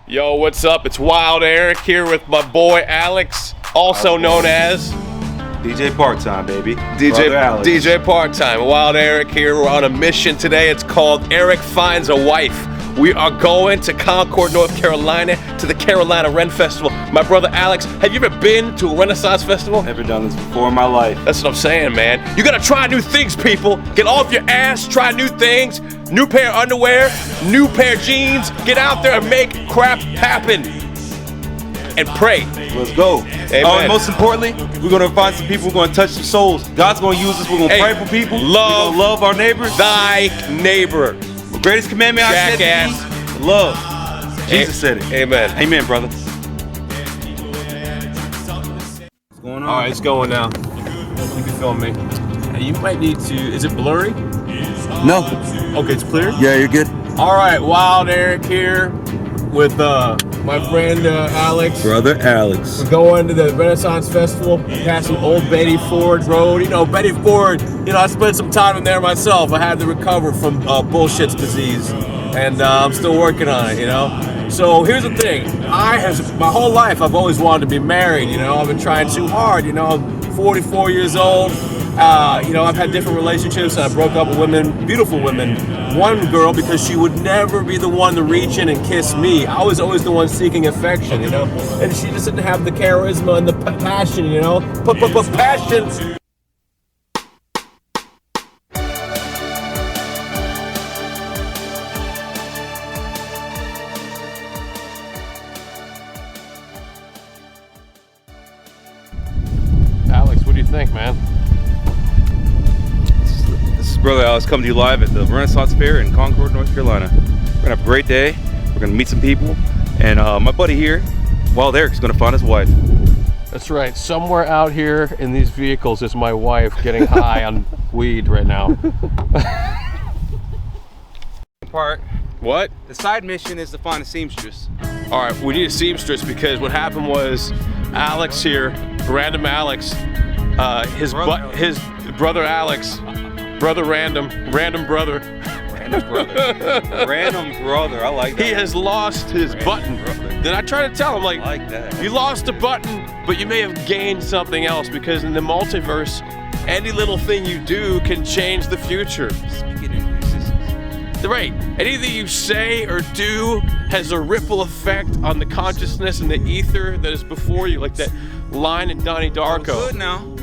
Yo, what's up? It's Wild Eric here with my boy Alex, also known as DJ Part-Time, baby. DJ Part-Time. Wild Eric here. We're on a mission today. It's called Eric Finds a Wife. We are going to Concord, North Carolina, to the Carolina Ren Festival. My brother Alex, have you ever been to a Renaissance Festival? Never done this before in my life. That's what I'm saying, man. You gotta try new things, people. Get off your ass, try new things. New pair of underwear, new pair of jeans. Get out there and make crap happen. And pray. Let's go. Amen. Oh, and most importantly, we're going to find some people, we're going to touch some souls. God's going to use us, we're going to pray for people. We're going to love our neighbors. Thy neighbor. The greatest commandment I said to thee, love. Jesus said it. Amen. Amen, brother. What's going on? All right, it's going now. You can film me. You might need to, is it blurry? No. Okay, it's clear? Yeah, you're good. All right, Wild Eric here with my friend Alex. Brother Alex. We're going to the Renaissance Festival, passing Old Betty Ford Road. You know, Betty Ford, I spent some time in there myself. I had to recover from bullshit disease, and I'm still working on it, So here's the thing, my whole life I've always wanted to be married, I've been trying too hard, I'm 44 years old. I've had different relationships and I broke up with women, beautiful women. One girl, because she would never be the one to reach in and kiss me. I was always the one seeking affection, And she just didn't have the charisma and the passion, passion. Alex, what do you think, man? This is Brother Alex coming to you live at the Renaissance Fair in Concord, North Carolina. We're going to have a great day. We're going to meet some people. And my buddy here, Wild Eric's going to find his wife. That's right. Somewhere out here in these vehicles is my wife getting high on weed right now. Part. What? The side mission is to find a seamstress. All right, we need a seamstress because what happened was Alex here, random Alex, his brother Alex, brother random brother. Random brother, I like that. He has lost his button. Then I try to tell him, I like that. You lost a button, but you may have gained something else because in the multiverse, any little thing you do can change the future. Speaking in existence. Right. Anything you say or do has a ripple effect on the consciousness and the ether that is before you, like that line in Donnie Darko. Good now.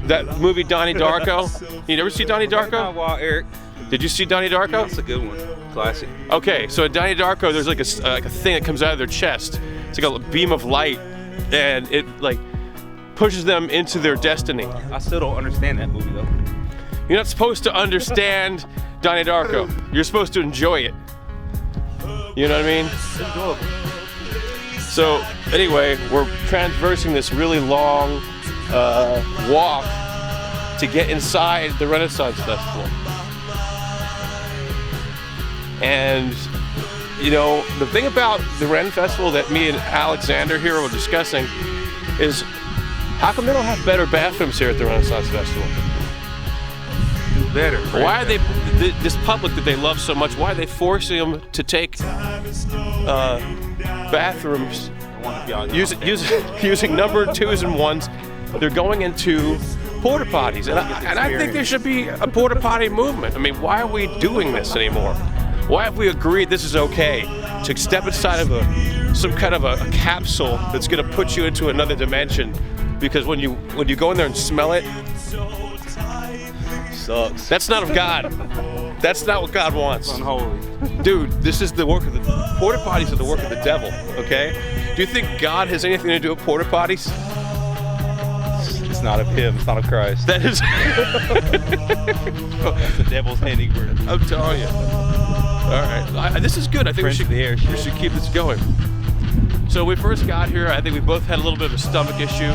That movie Donnie Darko. You never see Donnie Darko? Wow, Eric. Did you see Donnie Darko? That's a good one. Classic. Okay, so in Donnie Darko, there's like a thing that comes out of their chest. It's like a beam of light, and it like pushes them into their destiny. I still don't understand that movie though. You're not supposed to understand Donnie Darko. You're supposed to enjoy it. You know what I mean? So anyway, we're transversing this really long walk to get inside the Renaissance Festival. And the thing about the Ren Festival that me and Alexander here were discussing is how come they don't have better bathrooms here at the Renaissance Festival? Do better. Why are they, this public that they love so much, why are they forcing them to take bathrooms using number 2s and 1s? They're going into porta potties, and I think there should be a porta potty movement. I mean, why are we doing this anymore? Why have we agreed this is okay to step inside of some kind of a capsule that's going to put you into another dimension? Because when you go in there and smell it, sucks. That's not of God. That's not what God wants. It's unholy. Dude, this is the work of the porta potties are the work of the devil. Okay? Do you think God has anything to do with porta potties? It's not of him. It's not of Christ. That is. That's the devil's handiwork. I'm telling you. All right, this is good. I think we should keep this going. So we first got here, I think we both had a little bit of a stomach issue.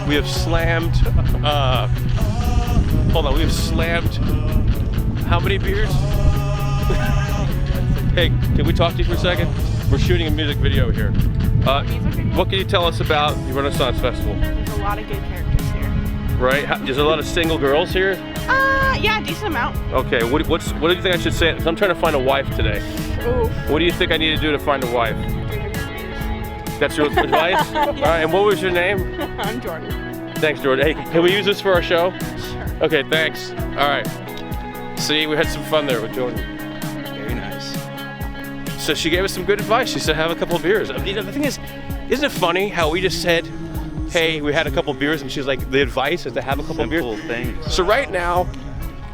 We have slammed, we have slammed, how many beers? Hey, can we talk to you for a second? We're shooting a music video here. What can you tell us about the Renaissance Festival? There's a lot of good characters here. Right? There's a lot of single girls here? Yeah, decent amount. Okay, what do you think I should say? I'm trying to find a wife today. Oof. What do you think I need to do to find a wife? That's your advice? All right, and what was your name? I'm Jordan. Thanks, Jordan. Hey, can we use this for our show? Sure. Okay, thanks. All right. See, we had some fun there with Jordan. Very nice. So she gave us some good advice. She said, have a couple of beers. You know, the thing is, isn't it funny how we just said, hey, we had a couple of beers, and she's like, the advice is to have a couple of beers. Simple things. So right now,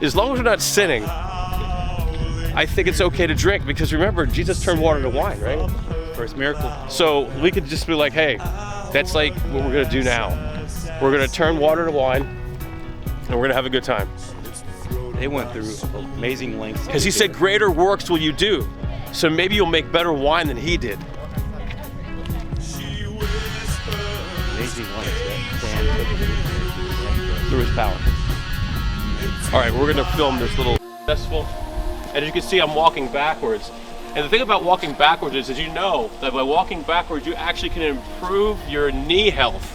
as long as we're not sinning, I think it's okay to drink, because remember, Jesus turned water to wine, right? First miracle. So we could just be like, hey, that's like what we're gonna do now. We're gonna turn water to wine, and we're gonna have a good time. They went through amazing lengths. Because he said, greater works will you do. So maybe you'll make better wine than he did. Amazing lengths. Through his power. All right, we're gonna film this little festival. And as you can see, I'm walking backwards. And the thing about walking backwards is, you know that by walking backwards, you actually can improve your knee health.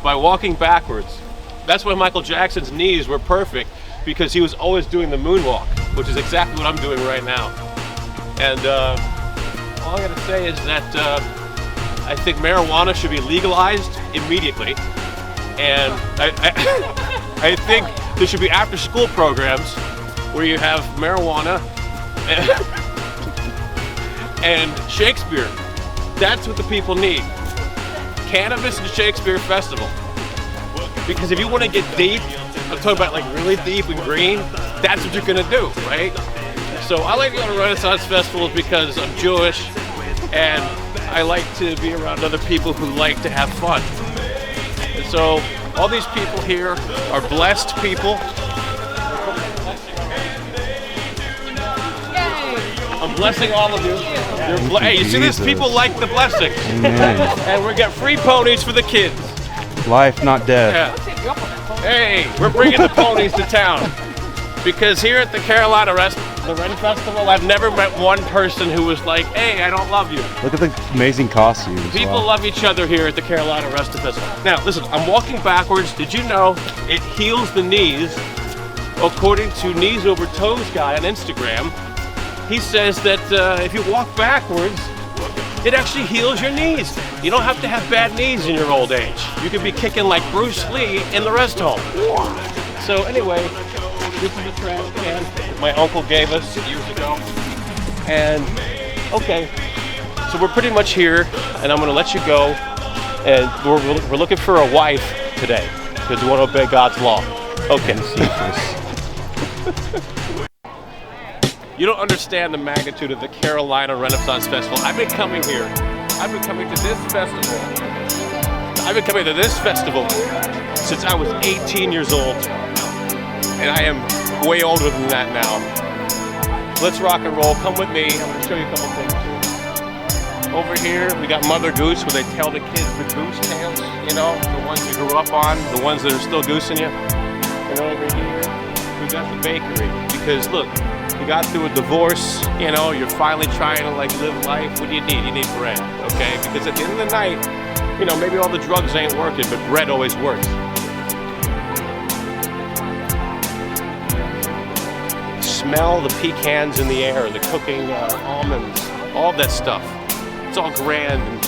By walking backwards. That's why Michael Jackson's knees were perfect, because he was always doing the moonwalk, which is exactly what I'm doing right now. And all I gotta say is that I think marijuana should be legalized immediately. And I think there should be after-school programs where you have marijuana and Shakespeare. That's what the people need. Cannabis and Shakespeare Festival. Because if you want to get deep, I'm talking about like really deep and green, that's what you're gonna do, right? So I like to go to Renaissance festivals because I'm Jewish and I like to be around other people who like to have fun. And so all these people here are blessed people. I'm blessing all of you. Hey, you see this? People like the blessing. And we got free ponies for the kids. Life, not death. Yeah. Hey, we're bringing the ponies to town. Because here at the Carolina the Ren Festival, I've never met one person who was like, hey, I don't love you. Look at the amazing costumes. People Wow. love each other here at the Carolina Rest Festival. Now, listen, I'm walking backwards. Did you know it heals the knees? According to Knees Over Toes guy on Instagram, he says that if you walk backwards, it actually heals your knees. You don't have to have bad knees in your old age. You can be kicking like Bruce Lee in the rest home. So anyway, this is a trash can my uncle gave us years ago. And okay, so we're pretty much here, and I'm gonna let you go. And we're looking for a wife today because we want to obey God's law. Okay. You don't understand the magnitude of the Carolina Renaissance Festival. I've been coming here. I've been coming to this festival. I've been coming to this festival since I was 18 years old. And I am way older than that now. Let's rock and roll. Come with me. I'm going to show you a couple things here. Over here, we got Mother Goose, where they tell the kids the goose tales, you know, the ones you grew up on, the ones that are still goosing you. And over here, we got the bakery. Because look, you got through a divorce, you know, you're finally trying to like live life. What do you need? You need bread, okay? Because at the end of the night, you know, maybe all the drugs ain't working, but bread always works. Smell the pecans in the air, the cooking almonds, all that stuff. It's all grand, and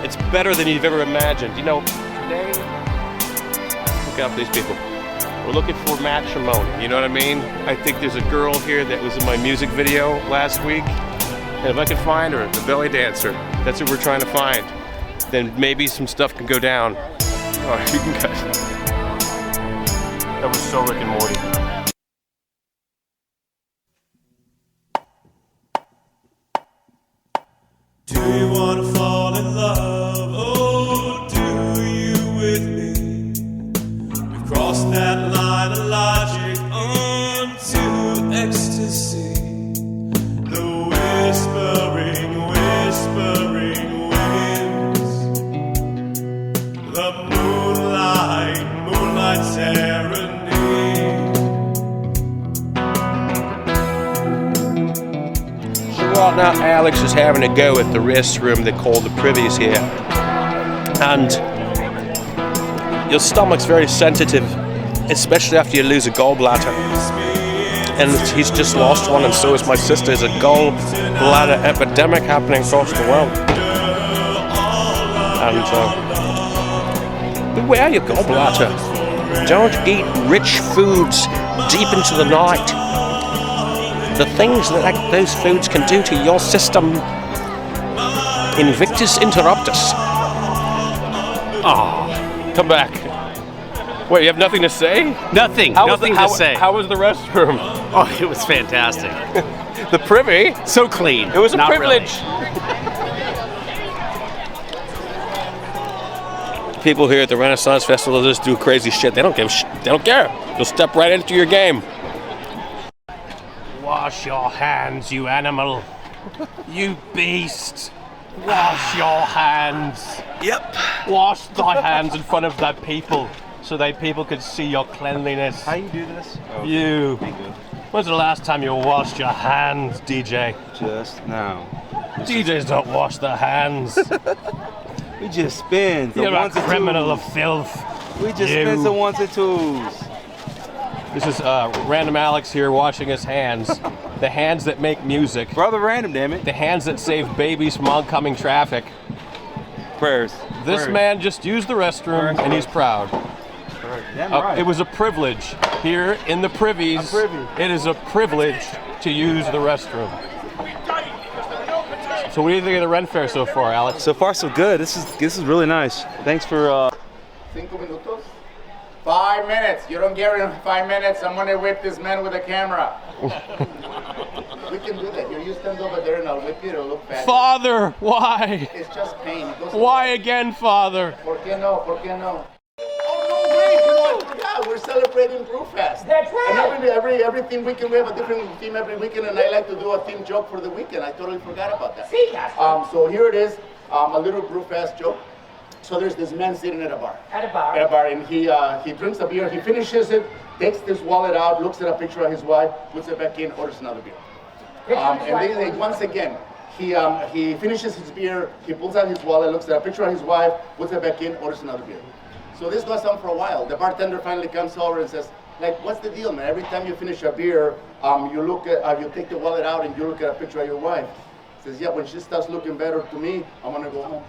it's better than you've ever imagined. You know, today, look out for these people. We're looking for matrimony, you know what I mean? I think there's a girl here that was in my music video last week, and if I can find her, the belly dancer, that's what we're trying to find, then maybe some stuff can go down. Oh, you can cut. That was so Rick and Morty. Do you wanna fall in love? Oh, do you with me? We've crossed that line of logic onto ecstasy. The whispering winds. The moonlight serenade. Well, now Alex is having a go at the restroom they call the privies here. And your stomach's very sensitive, especially after you lose a gallbladder. and he's just lost one, and so is my sister. There's a gallbladder epidemic happening across the world. And beware your gallbladder. Don't eat rich foods deep into the night. The things that those foods can do to your system. Invictus interruptus. Come back. Wait, you have nothing to say? Nothing to say. How was the restroom? Oh, it was fantastic. The privy? So clean. It was a Not privilege. People here at the Renaissance Festival just do crazy shit. They don't give they don't care. They'll step right into your game. Wash your hands, you animal. You beast. Wash your hands. Yep. Wash thy hands in front of thy people, so thy people could see your cleanliness. How you do this? Oh, You. be good. When's the last time you washed your hands, DJ? Just now. DJs don't wash their hands. We just spin the You're a ones and criminal twos. of filth. We just You. spin the ones and twos. This is Random Alex here washing his hands. The hands that make music. Brother Random, damn it. The hands that save babies from oncoming traffic. Prayers. This Prayers. man just used the restroom and he's proud. Damn right. It was a privilege here in the privies. I'm privy. It is a privilege to use the restroom. So what do you think of the Ren Fair so far, Alex? So far, so good. This is really nice. Thanks for. 5 minutos? 5 minutes. You don't get it in 5 minutes. I'm gonna whip this man with a camera. We can do that. You stand over there and I'll whip you. It'll look bad. Father, why? It's just pain. It goes Why again, Father? ¿Por qué no? ¿Por qué no? Oh no, wait! You know, I forgot. We're celebrating Brewfest. That's right. And everything weekend we have a different theme every weekend, and I like to do a theme joke for the weekend. I totally forgot about that. So here it is, a little Brewfest joke. So there's this man sitting at a bar. At a bar, and he drinks a beer. He finishes it, takes his wallet out, looks at a picture of his wife, puts it back in, orders another beer. And then once again, he finishes his beer, he pulls out his wallet, looks at a picture of his wife, puts it back in, orders another beer. So this goes on for a while. The bartender finally comes over and says, like, what's the deal, man? Every time you finish a beer, you take the wallet out and you look at a picture of your wife. He says, yeah, when she starts looking better to me, I'm gonna go home.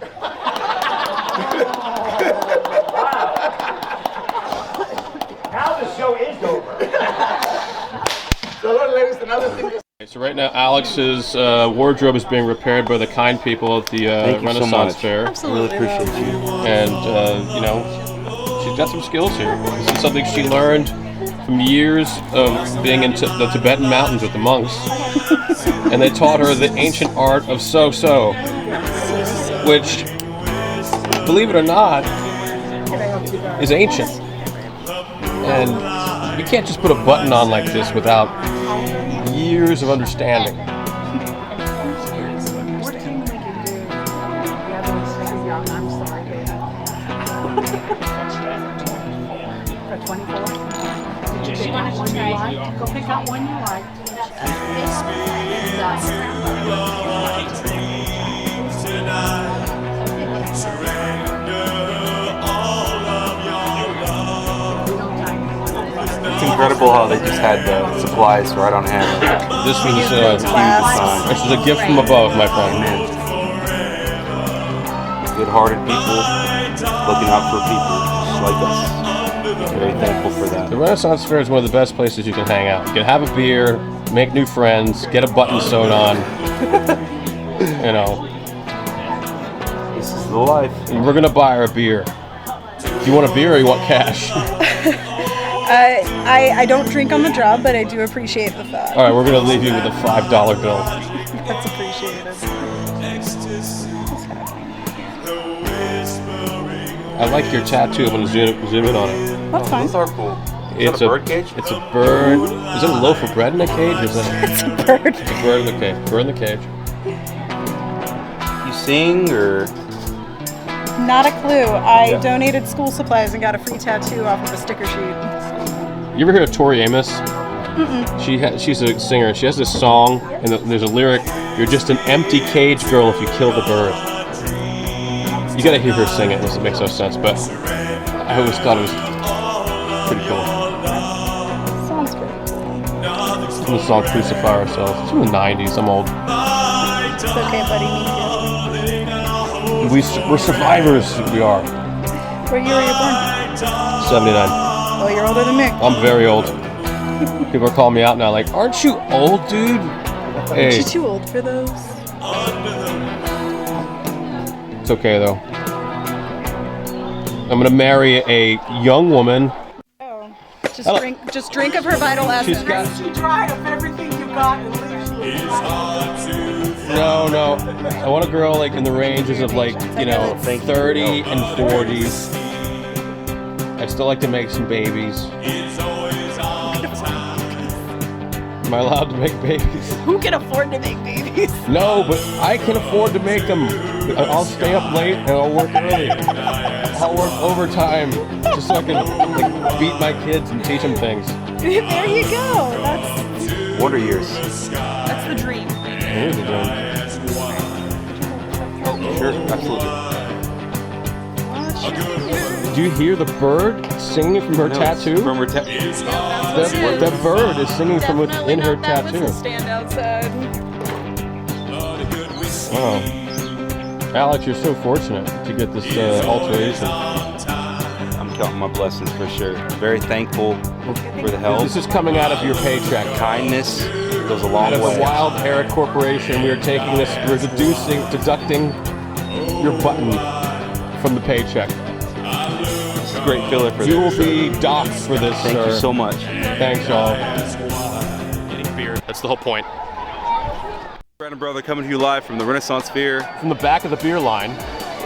Now the show is over. So, ladies, another thing is. So right now, Alex's wardrobe is being repaired by the kind people at the Thank you so Renaissance much. Fair. I really appreciate you. And, you know, she's got some skills here. This is something she learned from years of being in the Tibetan mountains with the monks. And they taught her the ancient art of so-so, which, believe it or not, is ancient. And you can't just put a button on like this without years of understanding. Go pick out one you like. It's incredible how they just had the supplies right on hand. This was this is a gift from above, my friend. Good-hearted people looking out for people just like us. Very thankful for that. The Renaissance Fair is one of the best places you can hang out. You can have a beer, make new friends, get a button sewed on. You know, This is the life. and we're gonna buy her a beer. Do you want a beer or you want cash? I don't drink on the job, but I do appreciate the thought. All right, we're gonna leave you with a $5 bill. That's appreciated. I like your tattoo. I'm gonna zoom in on it. That's fine. Those are cool. It's a bird cage? It's a bird. Is it a loaf of bread in a cage? Or is it It's a bird. a bird in the cage? Bird in the cage. You sing or? Not a clue. I donated school supplies and got a free tattoo off of a sticker sheet. You ever heard of Tori Amos? She's a singer, and she has this song, and there's a lyric, "You're just an empty cage girl if you kill the bird." You gotta hear her sing it, unless it makes no sense, but I always thought it was pretty cool. Sounds good. from the song Crucify Ourselves. It's from the 90s. I'm old. It's okay, buddy. Me too. We're survivors. We are. What year were you born? 79. Oh, you're older than me. I'm very old. People are calling me out now, like, aren't you old, dude? Hey. Aren't you too old for those? It's okay, though. I'm gonna marry a young woman. Oh. Just drink of her vital essence. She's got... She tried of everything you got and leaves you. No. I want a girl like in the ranges of like, 30 and 40s. I'd still like to make some babies. Am I allowed to make babies? Who can afford to make babies? No, but I can afford to make them. I'll stay up late and I'll work early. I'll work overtime just so I can beat my kids and teach them things. There you go. That's Wonder Years. That's the dream. It is a dream. Sure, absolutely. Do you hear the bird singing from her tattoo? From her The bird is singing from within her tattoo. Stand outside. Wow. Alex, you're so fortunate to get this alteration. I'm counting my blessings for sure. Very thankful for the help. This is coming out of your paycheck. Kindness goes a long Out of way. the Wild Eric Corporation, we are taking this, we're deducting your button from the paycheck. This is a great filler for You this. will be docked for this, Thank sir. you so much. Thanks, y'all. Getting beer. That's the whole point. Brandon Brother coming to you live from the Renaissance Fair. From the back of the beer line.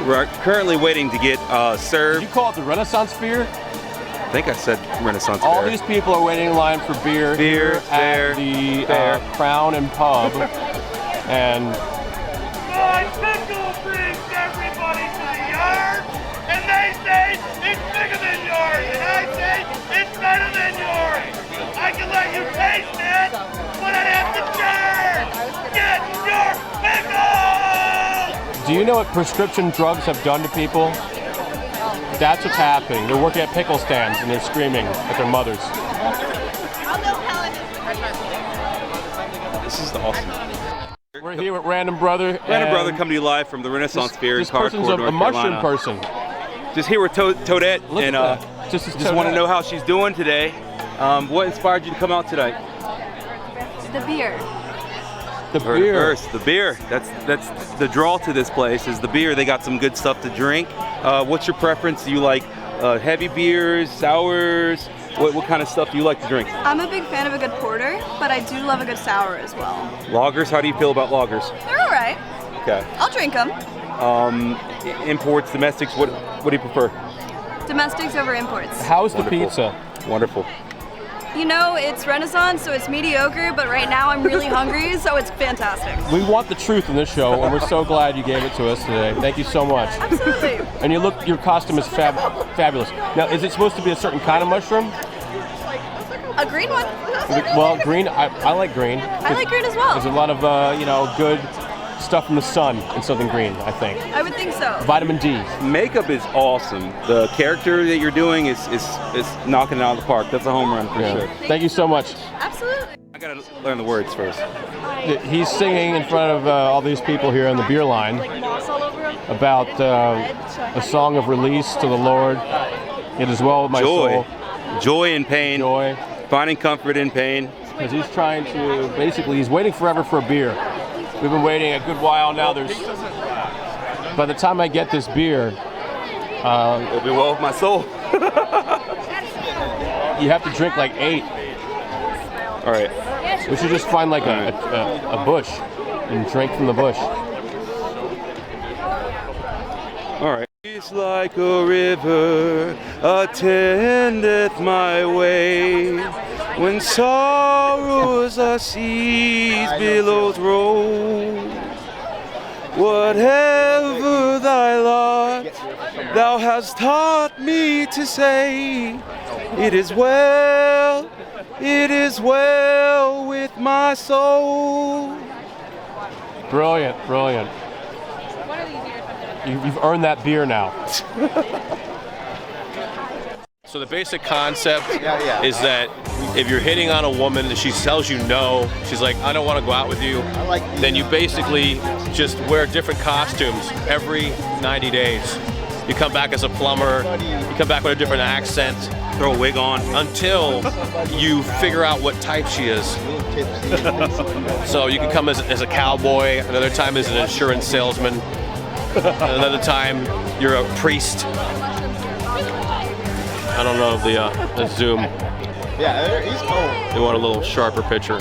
We're currently waiting to get served. Did you call it the Renaissance Fair? I think I said Renaissance All Fair. these people are waiting in line for beer here at the Crown and Pub. And My pickle brings everybody to the yard, and they say it's bigger than yours, and I say it's better than yours. I can let you taste it, but I'd have to charge. Get your pickle! do you know what prescription drugs have done to people? That's what's happening. They're working at pickle stands and they're screaming at their mothers. This is awesome. We're here with Random Brother. Random Brother coming to you live from the Renaissance Fair in This person's Concord, a North mushroom Carolina. person. Just here with Toadette, Look and at that. Just want to know how she's doing today. What inspired you to come out tonight? The beer. The Heard it beer. first. The beer. That's the draw to this place is the beer. They got some good stuff to drink. What's your preference? Do you like heavy beers, sours? What kind of stuff do you like to drink? I'm a big fan of a good porter, but I do love a good sour as well. Lagers. How do you feel about lagers? They're all right. Okay. I'll drink them. Imports, domestics. What do you prefer? Domestics over imports. How's the Wonderful. pizza? Wonderful. You know, it's Renaissance, so it's mediocre, but right now I'm really hungry, so it's fantastic. We want the truth in this show, and we're so glad you gave it to us today. Thank you so much. Absolutely. And your costume is fabulous. Now, is it supposed to be a certain kind of mushroom? A green one. Well, green. I like green. I like green as well. There's a lot of good stuff from the sun in Southern Green, I think. I would think so. Vitamin D. Makeup is awesome. The character that you're doing is knocking it out of the park. That's a home run for sure. Thank you so much. Absolutely. I gotta learn the words first. He's singing in front of all these people here on the beer line about a song of release to the Lord. It is well with my soul. Joy in pain. Joy. Finding comfort in pain. Because he's trying to, basically, he's waiting forever for a beer. We've been waiting a good while now. By the time I get this beer, it'll be well with my soul. You have to drink like 8. All right. We should just find like a bush and drink from the bush. All right. It's like a river attendeth my way. When sorrows are seas, billows roll. Whatever thy lot, thou hast taught me to say, it is well with my soul. Brilliant, brilliant. You've earned that beer now. So the basic concept is that we if you're hitting on a woman and she tells you no, she's like, I don't want to go out with you, then you basically just wear different costumes every 90 days. You come back as a plumber, you come back with a different accent, throw a wig on, until you figure out what type she is. So you can come as a cowboy, another time as an insurance salesman, another time you're a priest. I don't know if the zoom. Yeah, he's cold. They want a little sharper picture.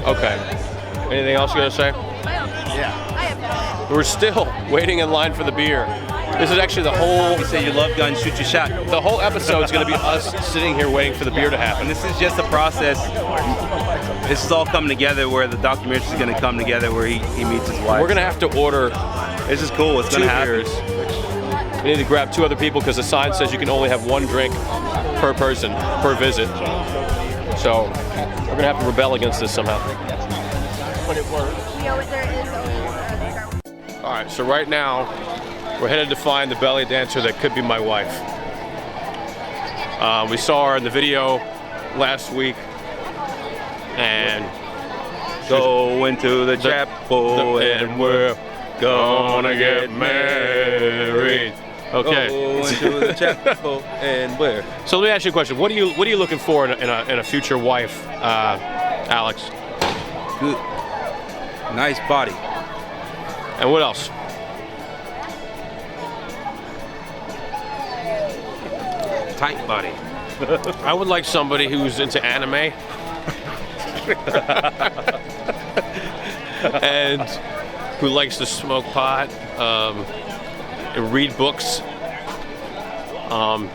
Okay. Anything else you gotta say? Yeah. We're still waiting in line for the beer. This is actually the whole. You say you love guns, shoot your shot. The whole episode is going to be us sitting here waiting for the beer to happen. And this is just a process. This is all coming together where the documentary is going to come together where he meets his wife. We're going to have to order. This is cool. It's going to happen. Beers. We need to grab 2 other people because the sign says you can only have 1 drink per person per visit. So we're going to have to rebel against this somehow. But it works. All right, so right now, we're headed to find the belly dancer that could be my wife. We saw her in the video last week, and go into the chapel and we're gonna get married. Okay. Go into the chapel and we're. So let me ask you a question. What are you looking for in a future wife, Alex? Good. Nice body. And what else? Tight body. I would like somebody who's into anime and who likes to smoke pot, and read books,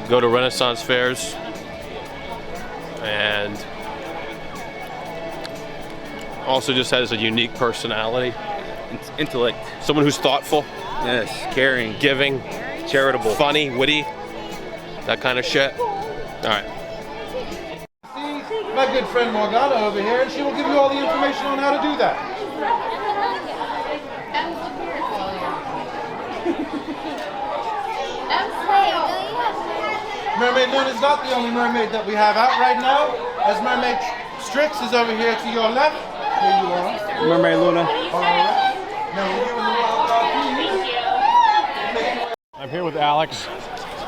go to Renaissance fairs, and also just has a unique personality. Intellect. Someone who's thoughtful. Yes, caring, giving, charitable, funny, witty, that kind of shit. All right. See my good friend Morgana over here, and she will give you all the information on how to do that. Mermaid Luna is not the only mermaid that we have out right now, as Mermaid Strix is over here to your left. Here you are. Mermaid Luna. All right. Now, will you and the wild dog, please? I'm here with Alex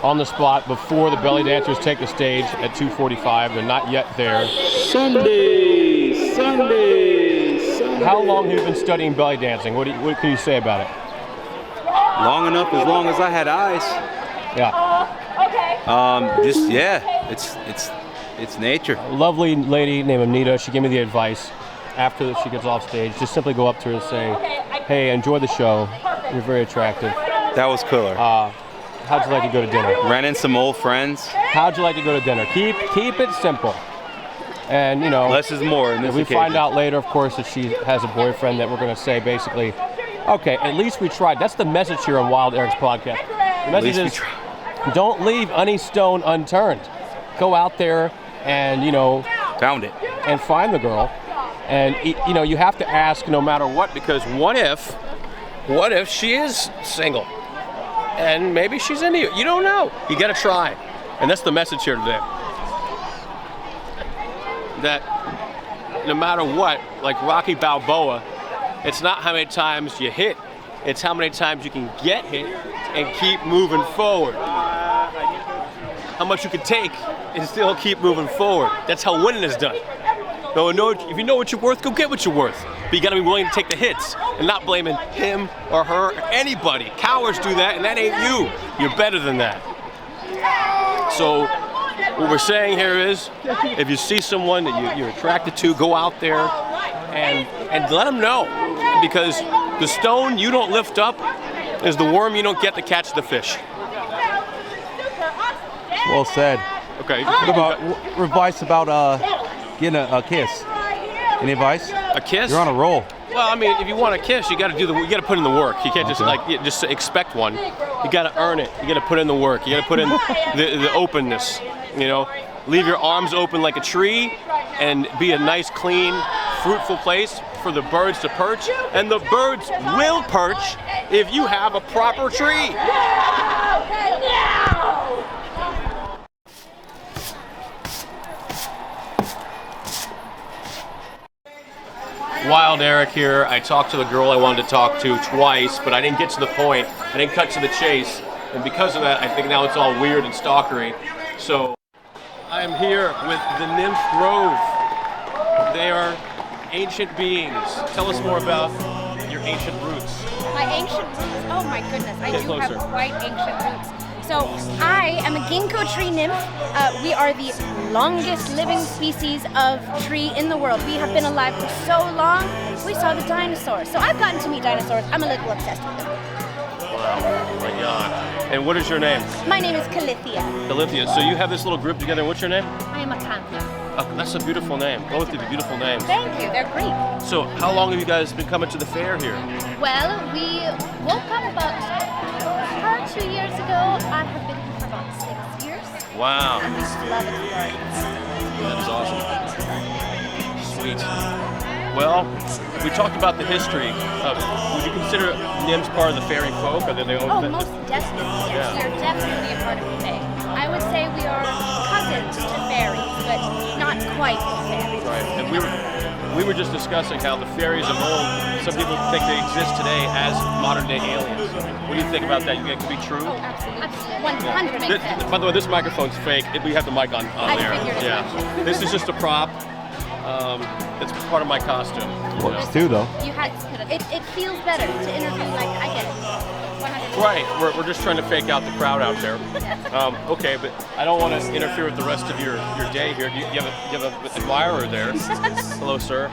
on the spot before the belly dancers take the stage at 2:45. They're not yet there. Sunday. How long have you been studying belly dancing? What can you say about it? Long enough, as long as I had eyes. Yeah. It's nature. A lovely lady named Anita. She gave me the advice after she gets off stage. Just simply go up to her and say, "Hey, enjoy the show. You're very attractive." That was cooler. How'd you like to go to dinner? Ran in some old friends. How'd you like to go to dinner? Keep it simple. And you know, less is more. In this if we occasion. find out later, of course, that she has a boyfriend, that we're going to say basically, okay, at least we tried. That's the message here on Wild Eric's podcast. The message is, don't leave any stone unturned. Go out there and found it and find the girl. And you have to ask no matter what, Because what if she is single? And maybe she's into you. You don't know. You gotta try. And that's the message here today. That no matter what, like Rocky Balboa, it's not how many times you hit, it's how many times you can get hit and keep moving forward. How much you can take and still keep moving forward. That's how winning is done. So if you know what you're worth, go get what you're worth. But you gotta be willing to take the hits and not blaming him or her or anybody. Cowards do that, and that ain't you. You're better than that. So what we're saying here is, if you see someone that you're attracted to, go out there and let them know. Because the stone you don't lift up is the worm you don't get to catch the fish. Well said. Okay. What about advice about getting a kiss? Any advice? A kiss? You're on a roll. Well, I mean, if you want a kiss, you got to put in the work. You can't just expect one. You got to earn it. You got to put in the work. You got to put in the openness. Leave your arms open like a tree, and be a nice, clean, fruitful place for the birds to perch. And the birds will perch if you have a proper tree. Wild Eric here. I talked to the girl I wanted to talk to twice, but I didn't get to the point. I didn't cut to the chase. And because of that, I think now it's all weird and stalkery. So I'm here with the Nymph Grove. They are ancient beings. Tell us more about your ancient roots. My ancient roots? Oh my goodness, I Get do closer. have quite ancient roots. So I am a ginkgo tree nymph. We are the longest living species of tree in the world. We have been alive for so long, we saw the dinosaurs. So I've gotten to meet dinosaurs. I'm a little obsessed with them. Wow, oh my God. And what is your name? My name is Calithia. Calithia. So you have this little group together. What's your name? I am a Cantha. That's a beautiful name. Both of you beautiful names. Thank you, they're great. So how long have you guys been coming to the fair here? Well, we woke up about 2 years ago. I have been here for about 6 years. Wow. And we just love exploring. That is awesome. Sweet. Well, we talked about the history. Would you consider nymphs part of the fairy folk? Are they the only? Oh, most definitely. Yes, Yeah. we are definitely a part of the fae. I would say we are cousins to fairies, but not quite fairies. Right. And we were just discussing how the fairies of old, some people think they exist today as modern day aliens. What do you think about that? You think it could be true? Oh, absolutely. 100%. By the way, this microphone's fake. We have the mic on I there. figured as Yeah. much. This is just a prop. It's part of my costume. Works too, though. You had it feels better to interview like I get it. 100%. Right, we're just trying to fake out the crowd out there. Okay, but I don't want to interfere with the rest of your day here. You have an admirer there. Hello, sir.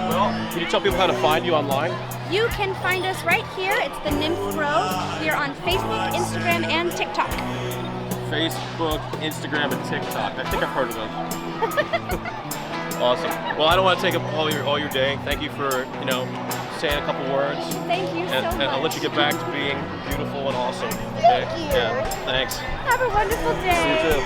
Well, can you tell people how to find you online? You can find us right here. It's the Nymph Grove. We are on Facebook, Instagram, and TikTok. Facebook, Instagram, and TikTok. I think I've heard of those. Awesome. Well, I don't want to take up all your day. Thank you for saying a couple words. Thank you so And much. I'll let you get back to being beautiful and awesome. Thank you. Yeah. Thanks. Have a wonderful day. You too.